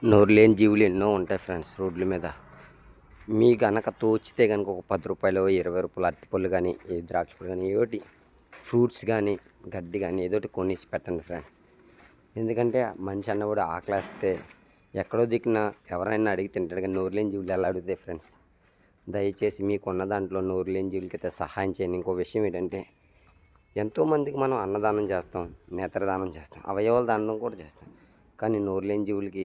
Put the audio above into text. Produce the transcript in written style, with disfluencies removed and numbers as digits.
నోరు లేని జీవులు ఎన్నో ఉంటాయి ఫ్రెండ్స్ రోడ్ల మీద. మీ గనక తోచితే కనుక ఒక 10 రూపాయలు 20 రూపాయలు అరటిపళ్ళు కానీ ఏ ద్రాక్ష పళ్ళు కానీ ఏదోటి ఫ్రూట్స్ కానీ గడ్డి కానీ ఏదోటి కొనేసి పెట్టండి ఫ్రెండ్స్. ఎందుకంటే మనిషి అన్నవాడు ఆకలేస్తే ఎక్కడో దిక్కున ఎవరైనా అడిగి తింటాడు, కానీ నోరు లేని జీవులు ఎలా అడుగుతాయి ఫ్రెండ్స్. దయచేసి మీకున్న దాంట్లో నోరు లేని జీవులకైతే సహాయం చేయండి. ఇంకో విషయం ఏంటంటే, ఎంతోమందికి మనం అన్నదానం చేస్తాం, నేత్రదానం చేస్తాం, అవయవాల దానం కూడా చేస్తాం, కానీ నోరు లేని జీవులకి